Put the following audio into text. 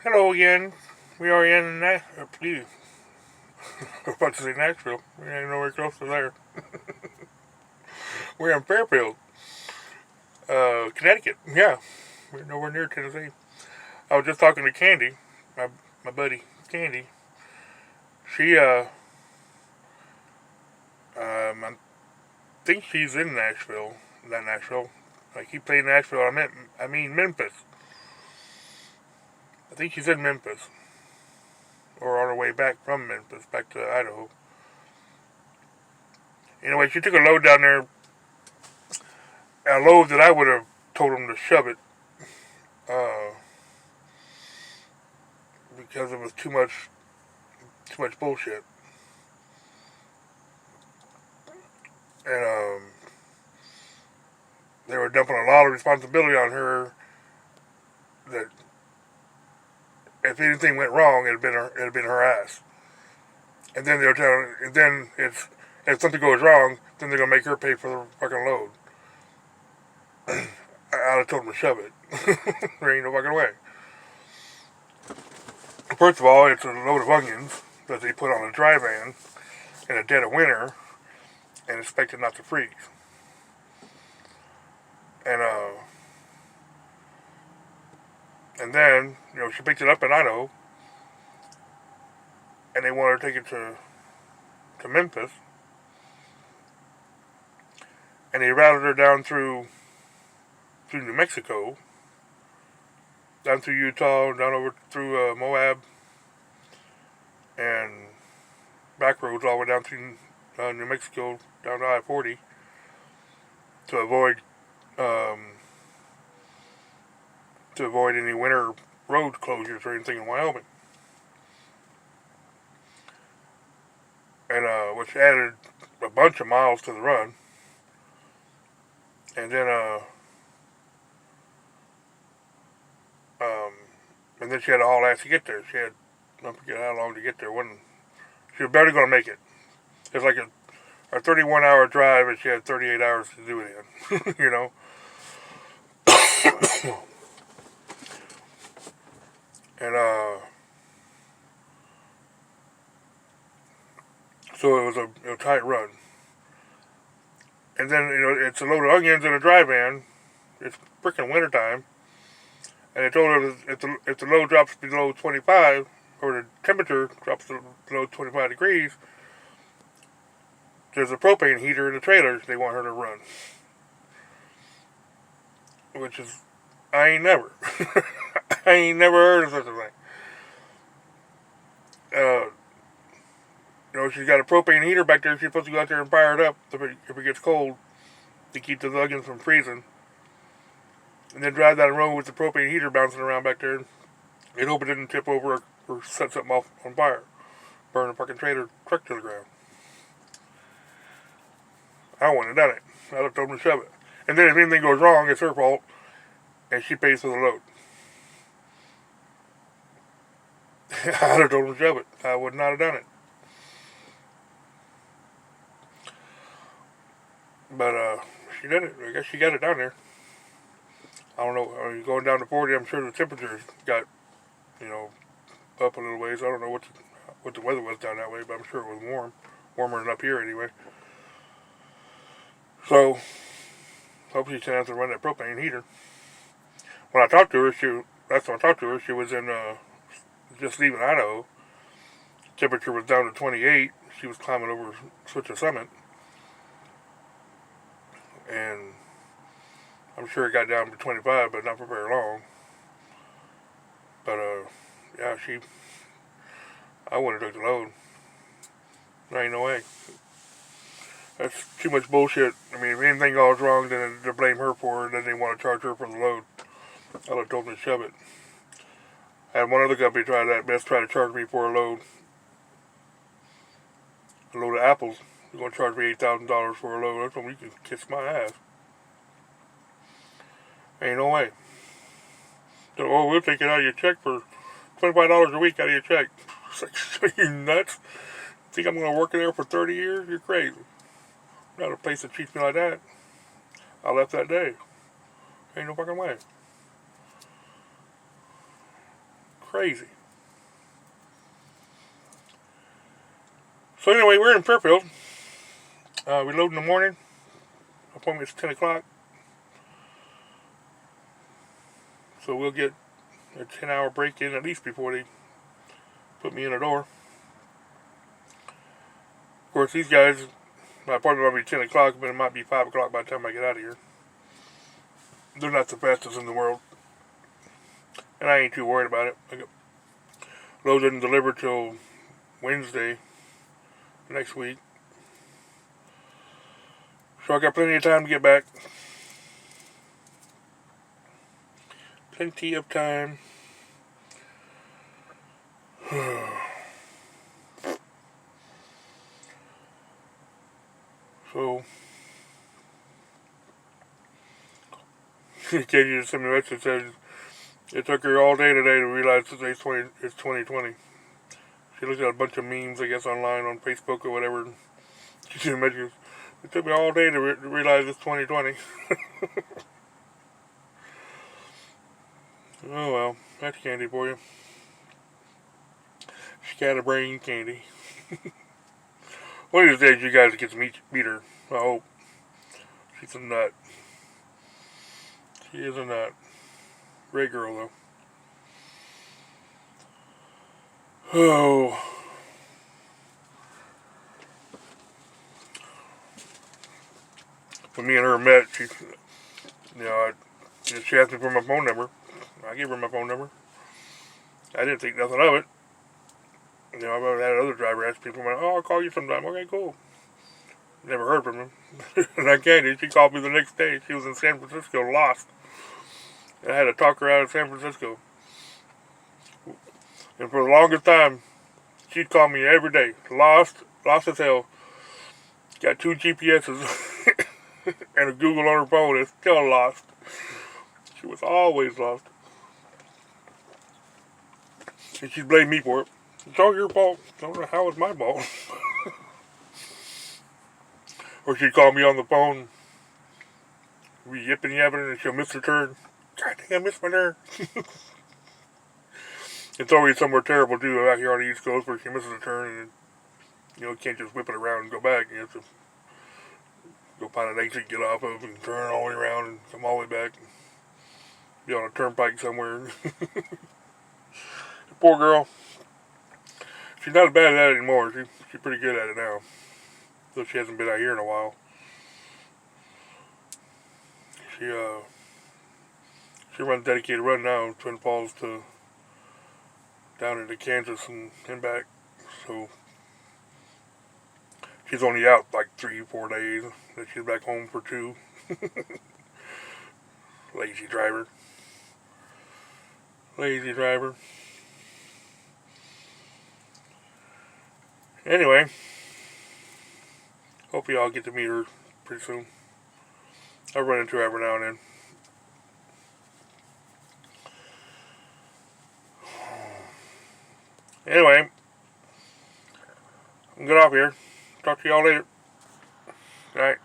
Hello again. We are in Nashville. I was about to say Nashville. We ain't nowhere close to there. We're in Fairfield, Connecticut. Yeah, we're nowhere near Tennessee. I was just talking to Candy, my buddy Candy. She I think she's in Nashville. Not Nashville. I keep saying Nashville. I mean Memphis. I think she's in Memphis, or on her way back from Memphis back to Idaho. Anyway, she took a load down there, a load that I would have told them to shove it, uh, because it was too much bullshit. And they were dumping a lot of responsibility on her. That if anything went wrong, it'd been her ass. And then they'll tell, and then if something goes wrong, then they're gonna make her pay for the fucking load. I'd have told them to shove it. There ain't no fucking way. First of all, it's a load of onions that they put on a dry van in the dead of winter and expected not to freeze. And and then she picked it up in Idaho, and they wanted to take it to Memphis, and they routed her down through New Mexico, down through Utah, down over through Moab, and back roads all the way down through New Mexico, down to I-40, to avoid any winter road closures or anything in Wyoming. And which added a bunch of miles to the run. And then she had to haul ass to get there. She had, I forget how long to get there. She was barely going to make it. It's like a 31-hour drive, and she had 38 hours to do it in. And so it was a tight run. And then it's a load of onions in a dry van. It's freaking wintertime. And they told her that if the load drops below 25, or the temperature drops below 25 degrees, there's a propane heater in the trailer they want her to run. Which is, I ain't never heard of such a thing. She's got a propane heater back there. She's supposed to go out there and fire it up if it gets cold to keep the onions from freezing. And then drive down the road with the propane heater bouncing around back there and hope it didn't tip over or set something off on fire. Burn the fucking trailer truck to the ground. I wouldn't have done it. I'd have told them to shove it. And then if anything goes wrong, it's her fault, and she pays for the load. I'd have told them to shove it. I would not have done it. But she did it. I guess she got it down there. I don't know. Going down to 40, I'm sure the temperatures got, up a little ways. I don't know what the weather was down that way, but I'm sure it was warm. Warmer than up here anyway. So, hopefully she doesn't have to run that propane heater. When I talked to her, she was in, just leaving Idaho. Temperature was down to 28. She was climbing over such a summit. And I'm sure it got down to 25, but not for very long. But, yeah, I wouldn't have took the load. There ain't no way. That's too much bullshit. I mean, if anything goes wrong, then they blame her for it, then they want to charge her for the load. I'd have told them to shove it. I had one other company try to charge me for a load of apples. They're going to charge me $8,000 for a load. That's when you can kiss my ass. Ain't no way. So, we'll take it out of your check for $25 a week out of your check. It's like, are you nuts? Think I'm going to work in there for 30 years? You're crazy. Not a place that treats me like that. I left that day. Ain't no fucking way. Crazy. So anyway, we're in Fairfield. We load in the morning. Appointment's 10 o'clock. So we'll get a 10-hour break in at least before they put me in the door. Of course, these guys, my appointment might be 10 o'clock, but it might be 5 o'clock by the time I get out of here. They're not the fastest in the world. And I ain't too worried about it. I got loaded and delivered till Wednesday next week. So I got plenty of time to get back. Plenty of time. So, Katie just sent me a message that says it took her all day today to realize today's 2020. She looked at a bunch of memes, I guess, online on Facebook or whatever. She sent me messages. It took me all day to realize it's 2020. Oh well, that's candy for you. Scatterbrain candy. One of these days you guys get to meet her. I hope. She's a nut. She is a nut. Great girl though. Oh. When me and her met, she asked me for my phone number. I gave her my phone number. I didn't think nothing of it. I've had another driver ask people, I'll call you sometime. Okay, cool. Never heard from him. And I can't. She called me the next day. She was in San Francisco, lost. And I had to talk her out of San Francisco. And for the longest time, she'd call me every day. Lost as hell. Got 2 GPSs and a Google on her phone. It's still lost. She was always lost. And she'd blame me for it. It's all your fault. I don't know how it's my fault. Or she'd call me on the phone. We yipping yapping and she'll miss her turn. God dang, I missed my turn. It's always somewhere terrible too out here on the East Coast where she misses a turn and you can't just whip it around and go back. You have to go find an exit, get off of, and turn all the way around and come all the way back. Be on a turnpike somewhere. Poor girl. She's not as bad at that anymore. She's pretty good at it now. Though she hasn't been out here in a while. She runs dedicated run now, Twin Falls to down into Kansas and back. So she's only out like 3-4 days. Then she's back home for 2. Lazy driver. Lazy driver. Anyway, hope y'all get to meet her pretty soon. I run into her every now and then. Anyway, I'm good off here. Talk to y'all later. Good night.